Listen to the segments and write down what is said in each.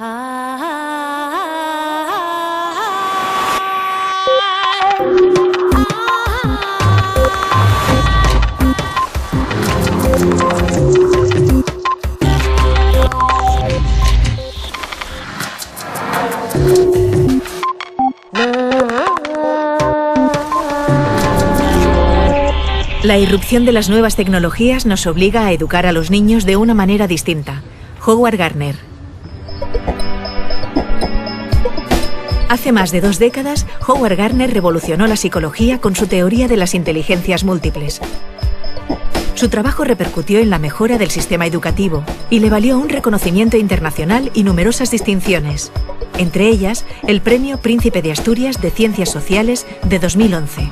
La irrupción de las nuevas tecnologías nos obliga a educar a los niños de una manera distinta. Howard Gardner. Hace más de 2 décadas, Howard Gardner revolucionó la psicología con su teoría de las inteligencias múltiples. Su trabajo repercutió en la mejora del sistema educativo y le valió un reconocimiento internacional y numerosas distinciones, entre ellas el Premio Príncipe de Asturias de Ciencias Sociales de 2011.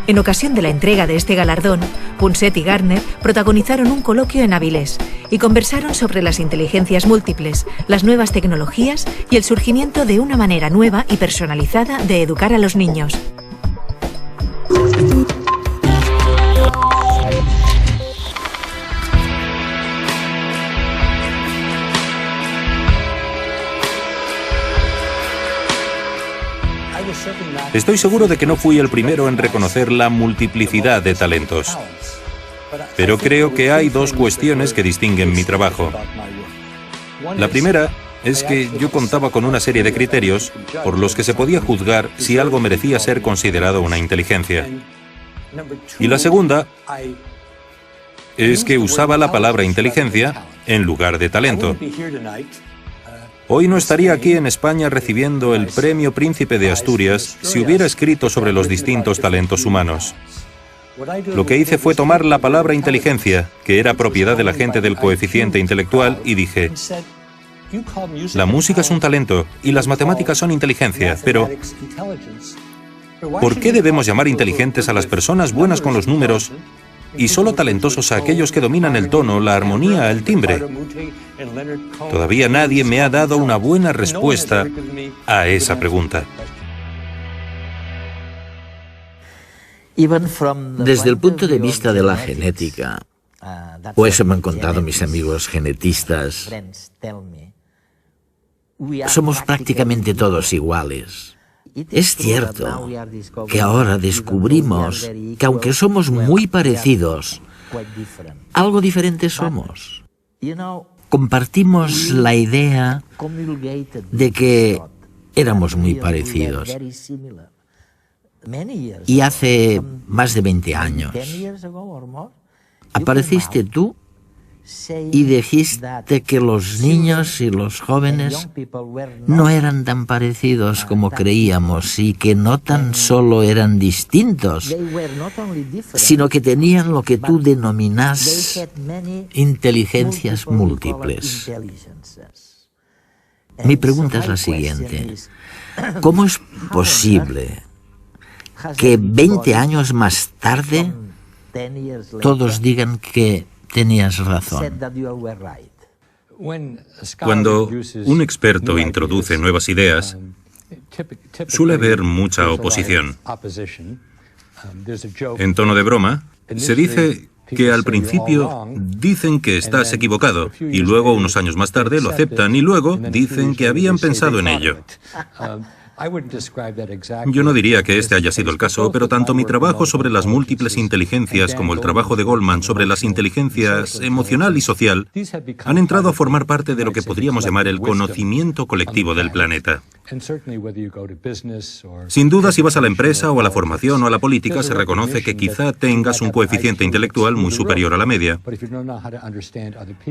En ocasión de la entrega de este galardón, Punset y Gardner protagonizaron un coloquio en Avilés y conversaron sobre las inteligencias múltiples, las nuevas tecnologías y el surgimiento de una manera nueva y personalizada de educar a los niños. Estoy seguro de que no fui el primero en reconocer la multiplicidad de talentos. Pero creo que hay 2 cuestiones que distinguen mi trabajo. La primera es que yo contaba con una serie de criterios por los que se podía juzgar si algo merecía ser considerado una inteligencia. Y la segunda es que usaba la palabra inteligencia en lugar de talento. Hoy no estaría aquí en España recibiendo el Premio Príncipe de Asturias si hubiera escrito sobre los distintos talentos humanos. Lo que hice fue tomar la palabra inteligencia, que era propiedad de la gente del coeficiente intelectual, y dije: la música es un talento y las matemáticas son inteligencia, pero ¿por qué debemos llamar inteligentes a las personas buenas con los números y solo talentosos a aquellos que dominan el tono, la armonía, el timbre? Todavía nadie me ha dado una buena respuesta a esa pregunta. Desde el punto de vista de la genética, o eso me han contado mis amigos genetistas, somos prácticamente todos iguales. Es cierto que ahora descubrimos que aunque somos muy parecidos, algo diferentes somos. Compartimos la idea de que éramos muy parecidos. Y hace más de 20 años apareciste tú y dijiste que los niños y los jóvenes no eran tan parecidos como creíamos y que no tan solo eran distintos, sino que tenían lo que tú denominas inteligencias múltiples. Mi pregunta es la siguiente: ¿cómo es posible que 20 años más tarde todos digan que tenías razón? Cuando un experto introduce nuevas ideas, suele haber mucha oposición. En tono de broma, se dice que al principio dicen que estás equivocado y luego unos años más tarde lo aceptan y luego dicen que habían pensado en ello. Yo no diría que este haya sido el caso, pero tanto mi trabajo sobre las múltiples inteligencias como el trabajo de Goldman sobre las inteligencias emocional y social han entrado a formar parte de lo que podríamos llamar el conocimiento colectivo del planeta. Sin duda, si vas a la empresa o a la formación o a la política, se reconoce que quizá tengas un coeficiente intelectual muy superior a la media.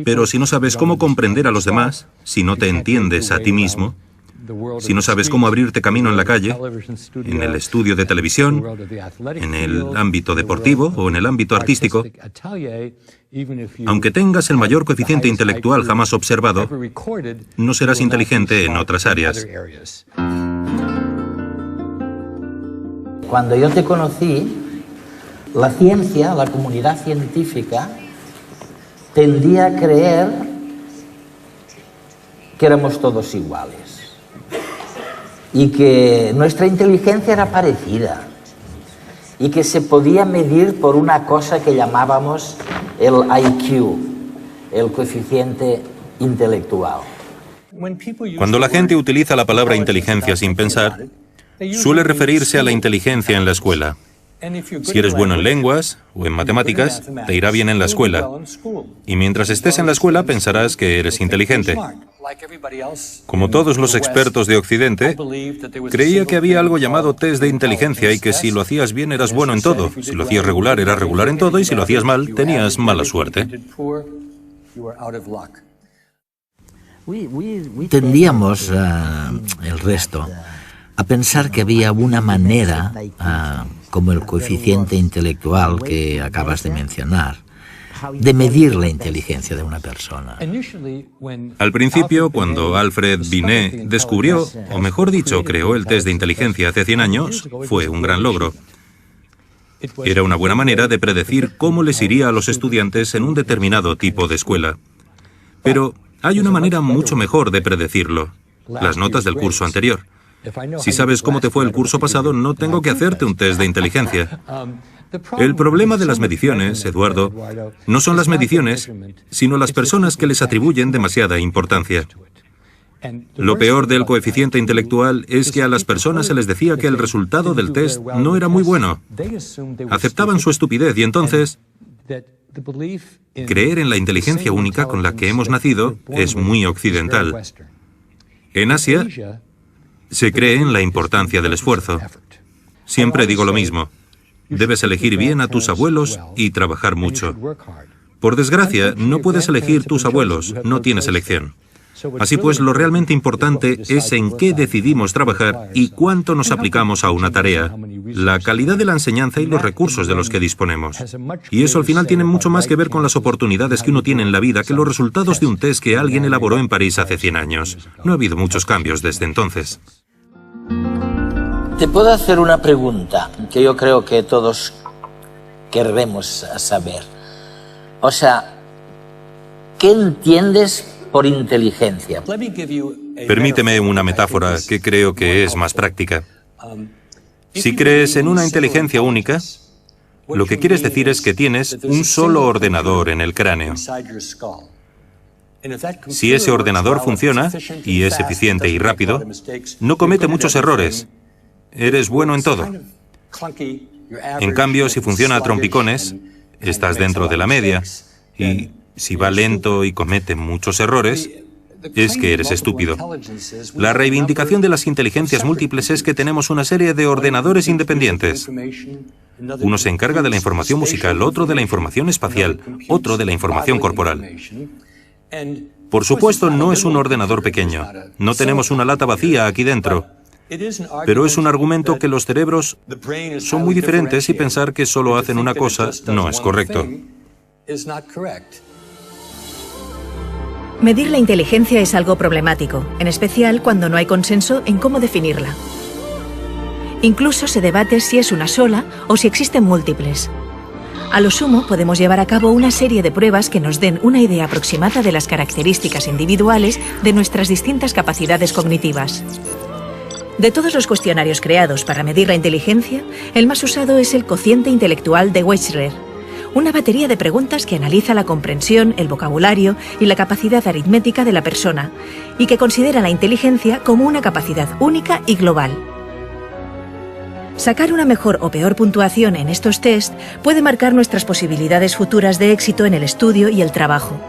Pero si no sabes cómo comprender a los demás, si no te entiendes a ti mismo, si no sabes cómo abrirte camino en la calle, en el estudio de televisión, en el ámbito deportivo o en el ámbito artístico, aunque tengas el mayor coeficiente intelectual jamás observado, no serás inteligente en otras áreas. Cuando yo te conocí, la ciencia, la comunidad científica, tendía a creer que éramos todos iguales y que nuestra inteligencia era parecida y que se podía medir por una cosa que llamábamos el IQ, el coeficiente intelectual. Cuando la gente utiliza la palabra inteligencia sin pensar, suele referirse a la inteligencia en la escuela. Si eres bueno en lenguas o en matemáticas, te irá bien en la escuela. Y mientras estés en la escuela pensarás que eres inteligente. Como todos los expertos de Occidente, creía que había algo llamado test de inteligencia y que si lo hacías bien eras bueno en todo, si lo hacías regular eras regular en todo y si lo hacías mal tenías mala suerte. Tendíamos, el resto, a pensar que había una manera, como el coeficiente intelectual que acabas de mencionar, de medir la inteligencia de una persona. Al principio, cuando Alfred Binet descubrió, o mejor dicho, creó el test de inteligencia hace 100 años, fue un gran logro. Era una buena manera de predecir cómo les iría a los estudiantes en un determinado tipo de escuela. Pero hay una manera mucho mejor de predecirlo: las notas del curso anterior. Si sabes cómo te fue el curso pasado, no tengo que hacerte un test de inteligencia. El problema de las mediciones, Eduardo, no son las mediciones, sino las personas que les atribuyen demasiada importancia. Lo peor del coeficiente intelectual es que a las personas se les decía que el resultado del test no era muy bueno. Aceptaban su estupidez y entonces creer en la inteligencia única con la que hemos nacido es muy occidental. En Asia se cree en la importancia del esfuerzo. Siempre digo lo mismo: debes elegir bien a tus abuelos y trabajar mucho. Por desgracia, no puedes elegir tus abuelos, no tienes elección. Así pues, lo realmente importante es en qué decidimos trabajar y cuánto nos aplicamos a una tarea, la calidad de la enseñanza y los recursos de los que disponemos. Y eso al final tiene mucho más que ver con las oportunidades que uno tiene en la vida que los resultados de un test que alguien elaboró en París hace 100 años. No ha habido muchos cambios desde entonces. Te puedo hacer una pregunta que yo creo que todos querremos saber. O sea, ¿qué entiendes por inteligencia? Permíteme una metáfora que creo que es más práctica. Si crees en una inteligencia única, lo que quieres decir es que tienes un solo ordenador en el cráneo. Si ese ordenador funciona, y es eficiente y rápido, no comete muchos errores. Eres bueno en todo. En cambio, si funciona a trompicones, estás dentro de la media. Y si va lento y comete muchos errores, es que eres estúpido. La reivindicación de las inteligencias múltiples es que tenemos una serie de ordenadores independientes. Uno se encarga de la información musical, otro de la información espacial, otro de la información corporal. Por supuesto, no es un ordenador pequeño. No tenemos una lata vacía aquí dentro. Pero es un argumento que los cerebros son muy diferentes y pensar que solo hacen una cosa no es correcto. Medir la inteligencia es algo problemático, en especial cuando no hay consenso en cómo definirla. Incluso se debate si es una sola o si existen múltiples. A lo sumo, podemos llevar a cabo una serie de pruebas que nos den una idea aproximada de las características individuales de nuestras distintas capacidades cognitivas. De todos los cuestionarios creados para medir la inteligencia, el más usado es el cociente intelectual de Wechsler, una batería de preguntas que analiza la comprensión, el vocabulario y la capacidad aritmética de la persona, y que considera la inteligencia como una capacidad única y global. Sacar una mejor o peor puntuación en estos test puede marcar nuestras posibilidades futuras de éxito en el estudio y el trabajo.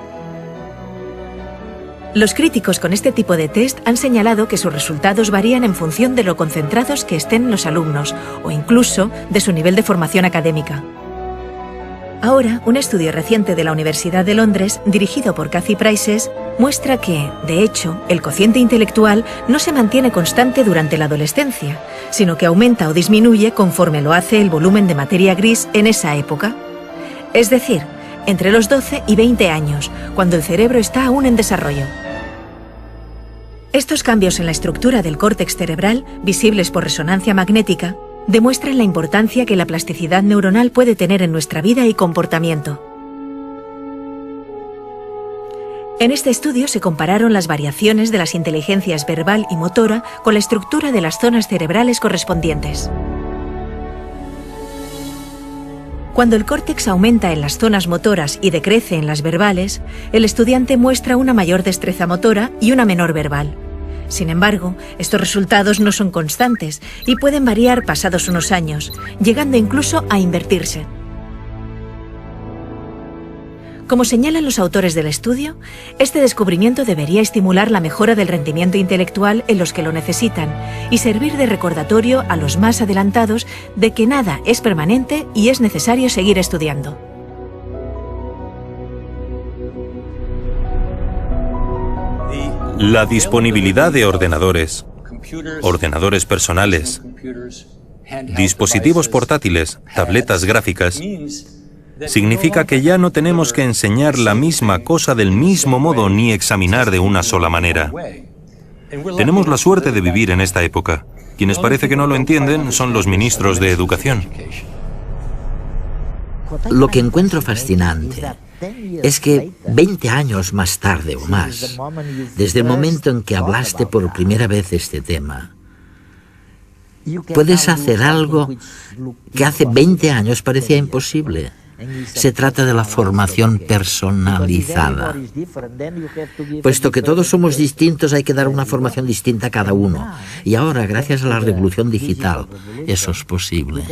Los críticos con este tipo de test han señalado que sus resultados varían en función de lo concentrados que estén los alumnos o incluso de su nivel de formación académica. Ahora, un estudio reciente de la Universidad de Londres, dirigido por Kathy Prices, muestra que, de hecho, el cociente intelectual no se mantiene constante durante la adolescencia, sino que aumenta o disminuye conforme lo hace el volumen de materia gris en esa época. Es decir, entre los 12 y 20 años, cuando el cerebro está aún en desarrollo. Estos cambios en la estructura del córtex cerebral, visibles por resonancia magnética, demuestran la importancia que la plasticidad neuronal puede tener en nuestra vida y comportamiento. En este estudio se compararon las variaciones de las inteligencias verbal y motora con la estructura de las zonas cerebrales correspondientes. Cuando el córtex aumenta en las zonas motoras y decrece en las verbales, el estudiante muestra una mayor destreza motora y una menor verbal. Sin embargo, estos resultados no son constantes y pueden variar pasados unos años, llegando incluso a invertirse. Como señalan los autores del estudio, este descubrimiento debería estimular la mejora del rendimiento intelectual en los que lo necesitan y servir de recordatorio a los más adelantados de que nada es permanente y es necesario seguir estudiando. La disponibilidad de ordenadores, ordenadores personales, dispositivos portátiles, tabletas gráficas, significa que ya no tenemos que enseñar la misma cosa del mismo modo ni examinar de una sola manera. Tenemos la suerte de vivir en esta época. Quienes parece que no lo entienden son los ministros de Educación. Lo que encuentro fascinante es que 20 años más tarde o más, desde el momento en que hablaste por primera vez este tema, puedes hacer algo que hace 20 años parecía imposible. Se trata de la formación personalizada. Puesto que todos somos distintos, hay que dar una formación distinta a cada uno. Y ahora, gracias a la revolución digital, eso es posible.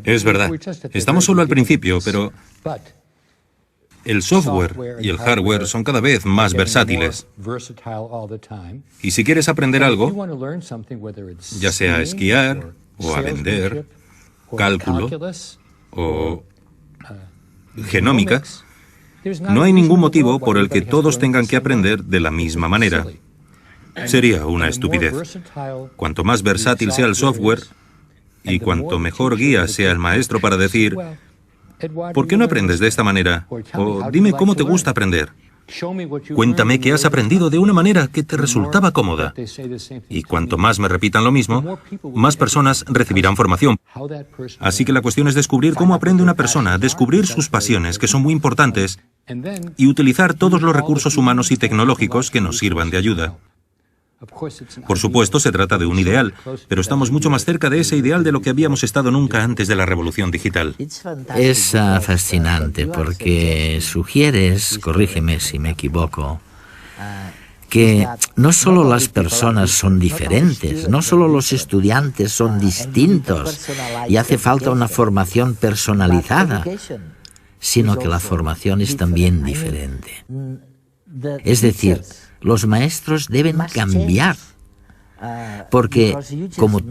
Es verdad. Estamos solo al principio, pero el software y el hardware son cada vez más versátiles. Y si quieres aprender algo, ya sea a esquiar, o a vender, cálculo, o genómica, no hay ningún motivo por el que todos tengan que aprender de la misma manera. Sería una estupidez. Cuanto más versátil sea el software, y cuanto mejor guía sea el maestro para decir, ¿por qué no aprendes de esta manera? O dime cómo te gusta aprender. Cuéntame que has aprendido de una manera que te resultaba cómoda. Y cuanto más me repitan lo mismo, más personas recibirán formación. Así que la cuestión es descubrir cómo aprende una persona, descubrir sus pasiones, que son muy importantes, y utilizar todos los recursos humanos y tecnológicos que nos sirvan de ayuda. Por supuesto, se trata de un ideal, pero estamos mucho más cerca de ese ideal de lo que habíamos estado nunca antes de la revolución digital. Es fascinante porque sugieres, corrígeme si me equivoco, que no solo las personas son diferentes, no solo los estudiantes son distintos y hace falta una formación personalizada, sino que la formación es también diferente. Es decir, los maestros deben cambiar, porque, como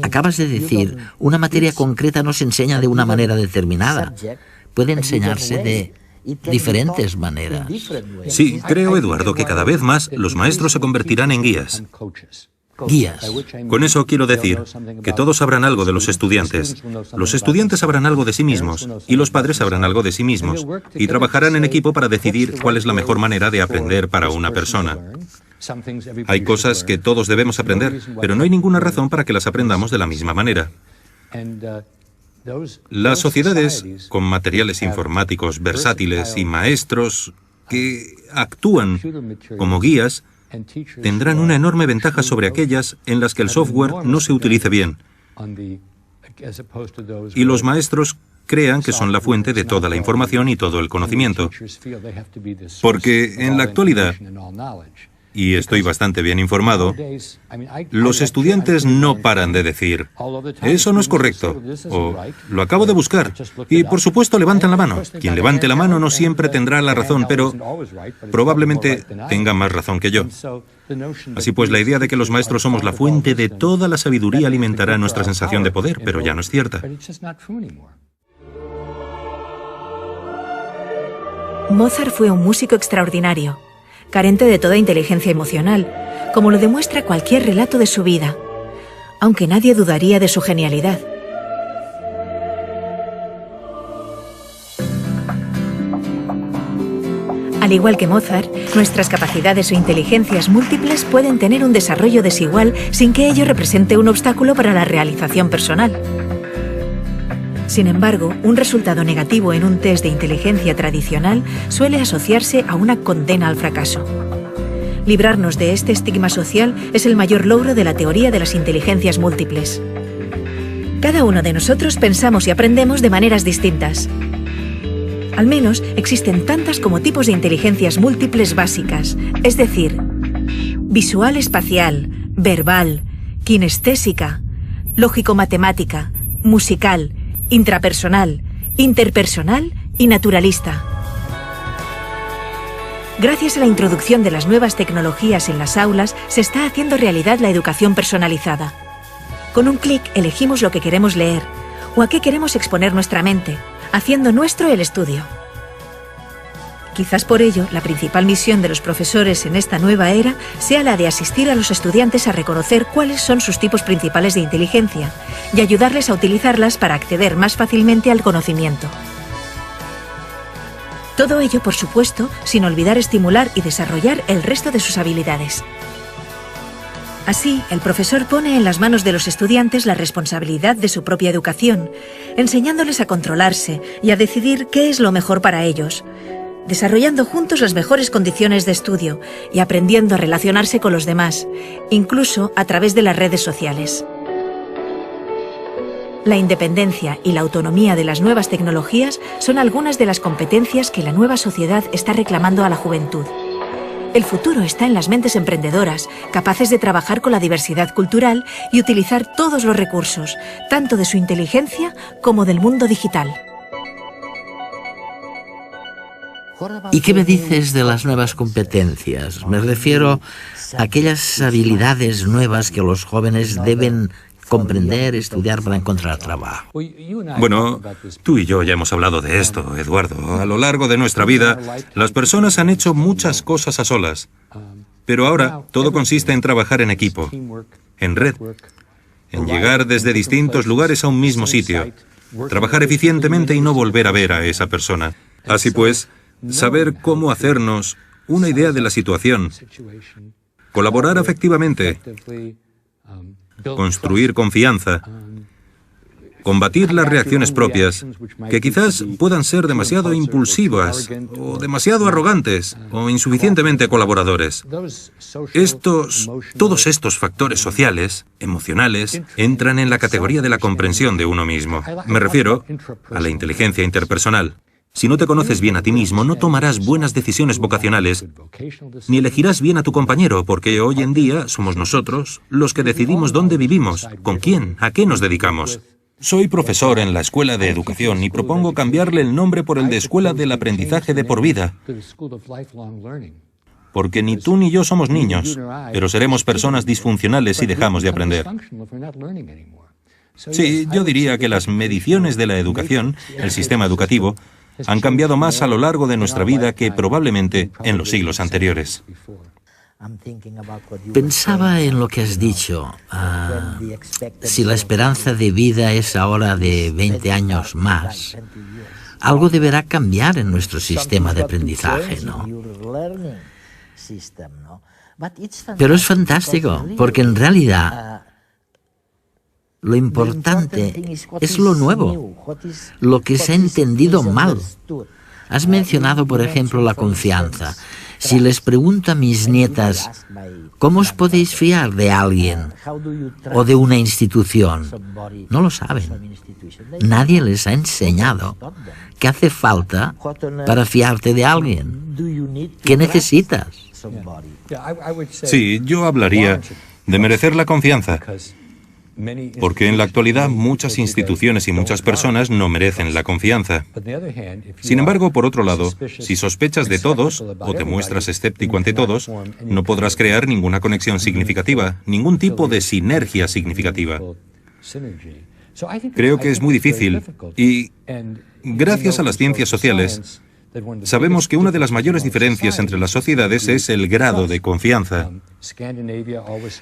acabas de decir, una materia concreta no se enseña de una manera determinada, puede enseñarse de diferentes maneras. Sí, creo, Eduardo, que cada vez más los maestros se convertirán en guías. Guías. Con eso quiero decir que todos sabrán algo de los estudiantes sabrán algo de sí mismos, y los padres sabrán algo de sí mismos, y trabajarán en equipo para decidir cuál es la mejor manera de aprender para una persona. Hay cosas que todos debemos aprender, pero no hay ninguna razón para que las aprendamos de la misma manera. Las sociedades con materiales informáticos versátiles y maestros que actúan como guías tendrán una enorme ventaja sobre aquellas en las que el software no se utilice bien. Y los maestros crean que son la fuente de toda la información y todo el conocimiento. Porque en la actualidad, y estoy bastante bien informado, los estudiantes no paran de decir, eso no es correcto, o lo acabo de buscar, y por supuesto levantan la mano. Quien levante la mano no siempre tendrá la razón, pero probablemente tenga más razón que yo. Así pues, la idea de que los maestros somos la fuente de toda la sabiduría alimentará nuestra sensación de poder, pero ya no es cierta. Mozart fue un músico extraordinario, carente de toda inteligencia emocional, como lo demuestra cualquier relato de su vida, aunque nadie dudaría de su genialidad. Al igual que Mozart, nuestras capacidades o inteligencias múltiples pueden tener un desarrollo desigual sin que ello represente un obstáculo para la realización personal. Sin embargo, un resultado negativo en un test de inteligencia tradicional suele asociarse a una condena al fracaso. Librarnos de este estigma social es el mayor logro de la teoría de las inteligencias múltiples. Cada uno de nosotros pensamos y aprendemos de maneras distintas. Al menos existen tantas como tipos de inteligencias múltiples básicas, es decir, visual espacial, verbal, kinestésica, lógico-matemática, musical, intrapersonal, interpersonal y naturalista. Gracias a la introducción de las nuevas tecnologías en las aulas, se está haciendo realidad la educación personalizada. Con un clic elegimos lo que queremos leer o a qué queremos exponer nuestra mente, haciendo nuestro el estudio. Quizás por ello, la principal misión de los profesores en esta nueva era sea la de asistir a los estudiantes a reconocer cuáles son sus tipos principales de inteligencia y ayudarles a utilizarlas para acceder más fácilmente al conocimiento. Todo ello, por supuesto, sin olvidar estimular y desarrollar el resto de sus habilidades. Así, el profesor pone en las manos de los estudiantes la responsabilidad de su propia educación, enseñándoles a controlarse y a decidir qué es lo mejor para ellos, desarrollando juntos las mejores condiciones de estudio y aprendiendo a relacionarse con los demás, incluso a través de las redes sociales. La independencia y la autonomía de las nuevas tecnologías son algunas de las competencias que la nueva sociedad está reclamando a la juventud. El futuro está en las mentes emprendedoras, capaces de trabajar con la diversidad cultural y utilizar todos los recursos, tanto de su inteligencia como del mundo digital. ¿Y qué me dices de las nuevas competencias? Me refiero a aquellas habilidades nuevas que los jóvenes deben comprender, estudiar para encontrar trabajo. Bueno, tú y yo ya hemos hablado de esto, Eduardo. A lo largo de nuestra vida, las personas han hecho muchas cosas a solas. Pero ahora todo consiste en trabajar en equipo, en red, en llegar desde distintos lugares a un mismo sitio, trabajar eficientemente y no volver a ver a esa persona. Así pues, saber cómo hacernos una idea de la situación, colaborar efectivamente, construir confianza, combatir las reacciones propias, que quizás puedan ser demasiado impulsivas, o demasiado arrogantes, o insuficientemente colaboradores. Todos estos factores sociales, emocionales, entran en la categoría de la comprensión de uno mismo. Me refiero a la inteligencia interpersonal. Si no te conoces bien a ti mismo, no tomarás buenas decisiones vocacionales, ni elegirás bien a tu compañero, porque hoy en día somos nosotros los que decidimos dónde vivimos, con quién, a qué nos dedicamos. Soy profesor en la Escuela de Educación y propongo cambiarle el nombre por el de Escuela del Aprendizaje de por vida. Porque ni tú ni yo somos niños, pero seremos personas disfuncionales si dejamos de aprender. Sí, yo diría que las mediciones de la educación, el sistema educativo, han cambiado más a lo largo de nuestra vida que probablemente en los siglos anteriores. Pensaba en lo que has dicho. Si la esperanza de vida es ahora de 20 años más, algo deberá cambiar en nuestro sistema de aprendizaje, ¿no? Pero es fantástico, porque en realidad lo importante es lo nuevo, lo que se ha entendido mal. Has mencionado, por ejemplo, la confianza. Si les pregunto a mis nietas, ¿cómo os podéis fiar de alguien o de una institución? No lo saben. Nadie les ha enseñado qué hace falta para fiarte de alguien. ¿Qué necesitas? Sí, yo hablaría de merecer la confianza. Porque en la actualidad muchas instituciones y muchas personas no merecen la confianza. Sin embargo, por otro lado, si sospechas de todos o te muestras escéptico ante todos, no podrás crear ninguna conexión significativa, ningún tipo de sinergia significativa. Creo que es muy difícil y, gracias a las ciencias sociales, sabemos que una de las mayores diferencias entre las sociedades es el grado de confianza.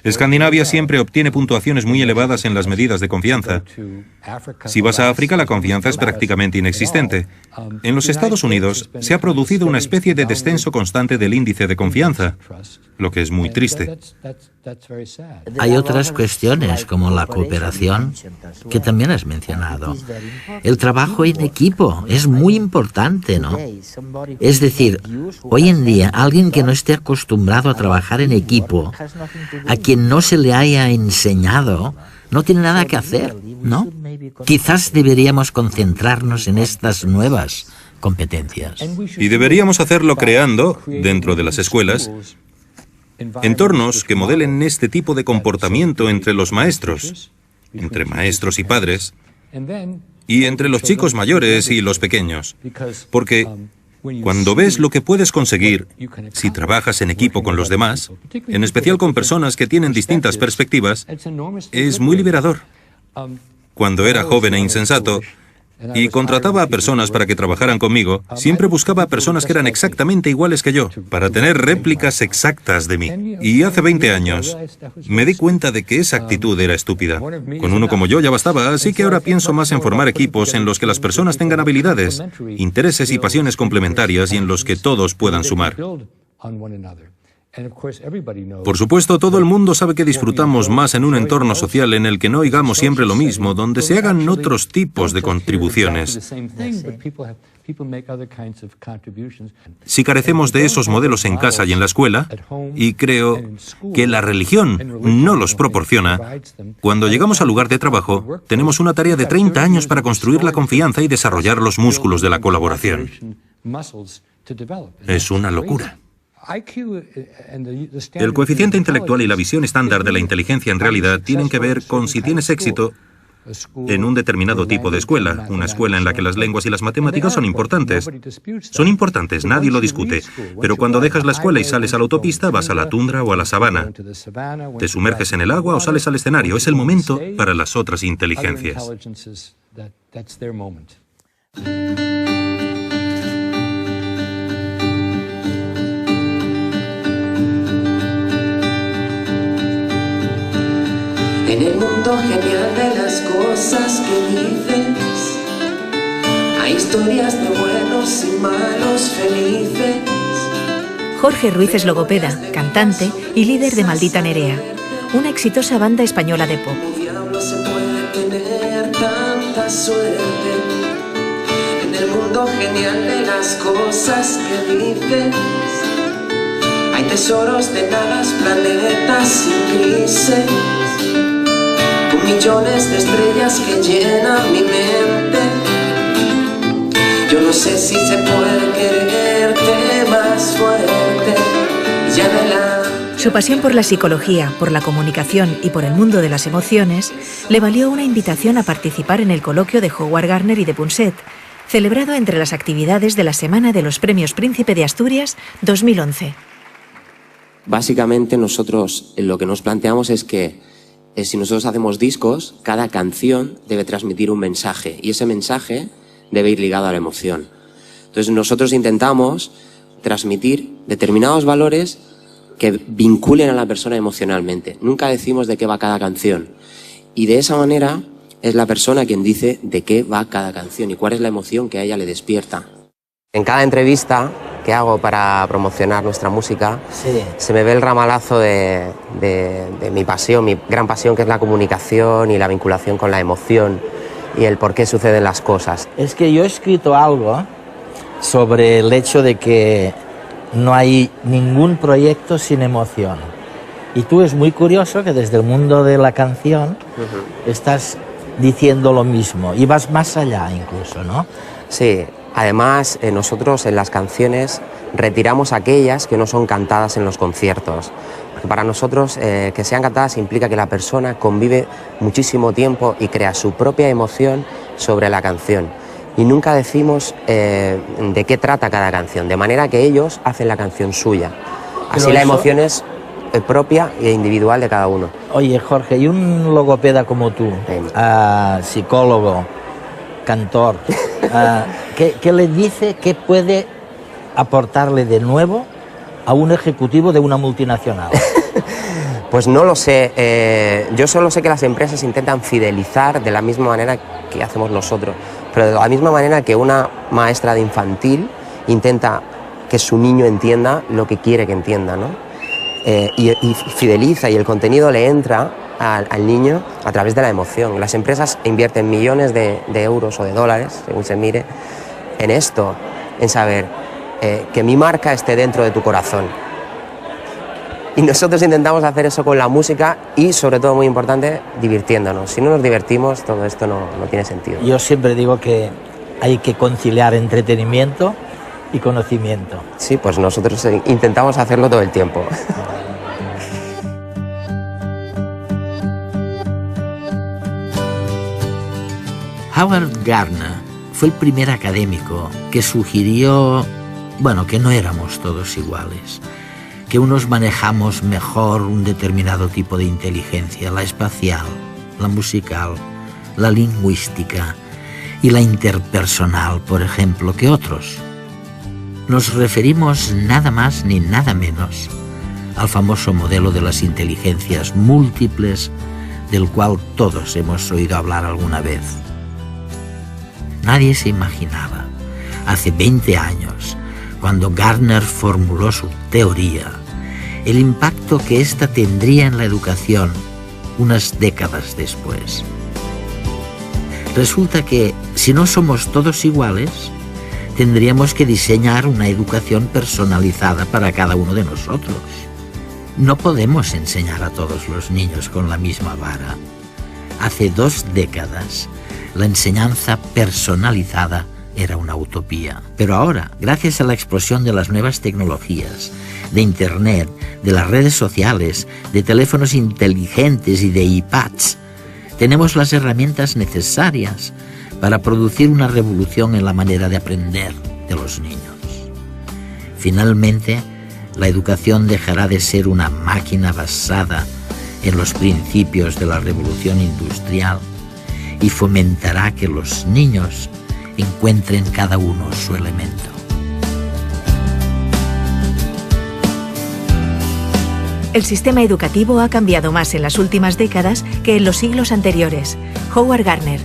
Escandinavia siempre obtiene puntuaciones muy elevadas en las medidas de confianza. Si vas a África, la confianza es prácticamente inexistente. En los Estados Unidos se ha producido una especie de descenso constante del índice de confianza, lo que es muy triste. Hay otras cuestiones, como la cooperación, que también has mencionado. El trabajo en equipo es muy importante, ¿no? Es decir, hoy en día, alguien que no esté acostumbrado a trabajar en equipo, a quien no se le haya enseñado, no tiene nada que hacer, ¿no? Quizás deberíamos concentrarnos en estas nuevas competencias. Y deberíamos hacerlo creando, dentro de las escuelas, entornos que modelen este tipo de comportamiento entre los maestros, entre maestros y padres, y entre los chicos mayores y los pequeños. Porque cuando ves lo que puedes conseguir si trabajas en equipo con los demás, en especial con personas que tienen distintas perspectivas, es muy liberador. Cuando era joven e insensato y contrataba a personas para que trabajaran conmigo, siempre buscaba a personas que eran exactamente iguales que yo, para tener réplicas exactas de mí. Y hace 20 años me di cuenta de que esa actitud era estúpida. Con uno como yo ya bastaba, así que ahora pienso más en formar equipos en los que las personas tengan habilidades, intereses y pasiones complementarias y en los que todos puedan sumar. Por supuesto, todo el mundo sabe que disfrutamos más en un entorno social en el que no oigamos siempre lo mismo, donde se hagan otros tipos de contribuciones. Si carecemos de esos modelos en casa y en la escuela, y creo que la religión no los proporciona, cuando llegamos al lugar de trabajo, tenemos una tarea de 30 años para construir la confianza y desarrollar los músculos de la colaboración. Es una locura. El coeficiente intelectual y la visión estándar de la inteligencia en realidad tienen que ver con si tienes éxito en un determinado tipo de escuela, una escuela en la que las lenguas y las matemáticas son importantes. Son importantes, nadie lo discute, pero cuando dejas la escuela y sales a la autopista, vas a la tundra o a la sabana. Te sumerges en el agua o sales al escenario. Es el momento para las otras inteligencias. En el mundo genial de las cosas que dices, hay historias de buenos y malos felices. Jorge Ruiz es logopeda, cantante y líder de Maldita Nerea, una exitosa banda española de pop. ¿Cómo diablos se puede tener tanta suerte? En el mundo genial de las cosas que dices, hay tesoros de nadas, planetas y grises, millones de estrellas que llenan mi mente. Yo no sé si se puede quererte más fuerte. Su pasión por la psicología, por la comunicación y por el mundo de las emociones le valió una invitación a participar en el coloquio de Howard Gardner y de Punset, celebrado entre las actividades de la Semana de los Premios Príncipe de Asturias 2011. Básicamente nosotros lo que nos planteamos es que si nosotros hacemos discos, cada canción debe transmitir un mensaje y ese mensaje debe ir ligado a la emoción. Entonces nosotros intentamos transmitir determinados valores que vinculen a la persona emocionalmente. Nunca decimos de qué va cada canción y de esa manera es la persona quien dice de qué va cada canción y cuál es la emoción que a ella le despierta. En cada entrevista que hago para promocionar nuestra música, se me ve el ramalazo de mi pasión, mi gran pasión, que es la comunicación y la vinculación con la emoción y el por qué suceden las cosas. Es que yo he escrito algo sobre el hecho de que no hay ningún proyecto sin emoción. Y tú es muy curioso que desde el mundo de la canción estás diciendo lo mismo y vas más allá incluso, ¿no? Sí. Además, nosotros en las canciones retiramos aquellas que no son cantadas en los conciertos. Porque para nosotros que sean cantadas implica que la persona convive muchísimo tiempo y crea su propia emoción sobre la canción. Y nunca decimos de qué trata cada canción, de manera que ellos hacen la canción suya. Así la emoción es propia e individual de cada uno. Oye, Jorge, y un logopeda como tú, psicólogo, cantor, ¿qué le dice, qué puede aportarle de nuevo a un ejecutivo de una multinacional? Pues no lo sé, yo solo sé que las empresas intentan fidelizar de la misma manera que hacemos nosotros, pero de la misma manera que una maestra de infantil intenta que su niño entienda lo que quiere que entienda, ¿no? Y fideliza y el contenido le entra al niño a través de la emoción. Las empresas invierten millones de euros o de dólares, según se mire, en esto, en saber que mi marca esté dentro de tu corazón. Y nosotros intentamos hacer eso con la música y, sobre todo, muy importante, divirtiéndonos. Si no nos divertimos, todo esto no tiene sentido. Yo siempre digo que hay que conciliar entretenimiento y conocimiento. Sí, pues nosotros intentamos hacerlo todo el tiempo. Howard Gardner fue el primer académico que sugirió, que no éramos todos iguales, que unos manejamos mejor un determinado tipo de inteligencia, la espacial, la musical, la lingüística y la interpersonal, por ejemplo, que otros. Nos referimos nada más ni nada menos al famoso modelo de las inteligencias múltiples, del cual todos hemos oído hablar alguna vez. Nadie se imaginaba, hace 20 años, cuando Gardner formuló su teoría, el impacto que ésta tendría en la educación unas décadas después. Resulta que, si no somos todos iguales, tendríamos que diseñar una educación personalizada para cada uno de nosotros. No podemos enseñar a todos los niños con la misma vara. Hace 2 décadas, la enseñanza personalizada era una utopía. Pero ahora, gracias a la explosión de las nuevas tecnologías, de Internet, de las redes sociales, de teléfonos inteligentes y de iPads, tenemos las herramientas necesarias para producir una revolución en la manera de aprender de los niños. Finalmente, la educación dejará de ser una máquina basada en los principios de la revolución industrial y fomentará que los niños encuentren cada uno su elemento. El sistema educativo ha cambiado más en las últimas décadas que en los siglos anteriores. Howard Gardner.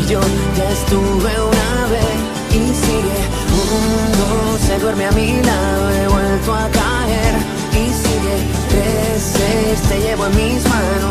Yo ya estuve una vez y sigue. Mundo se duerme a mi lado, he vuelto a caer y sigue. Creces, te llevo en mis manos.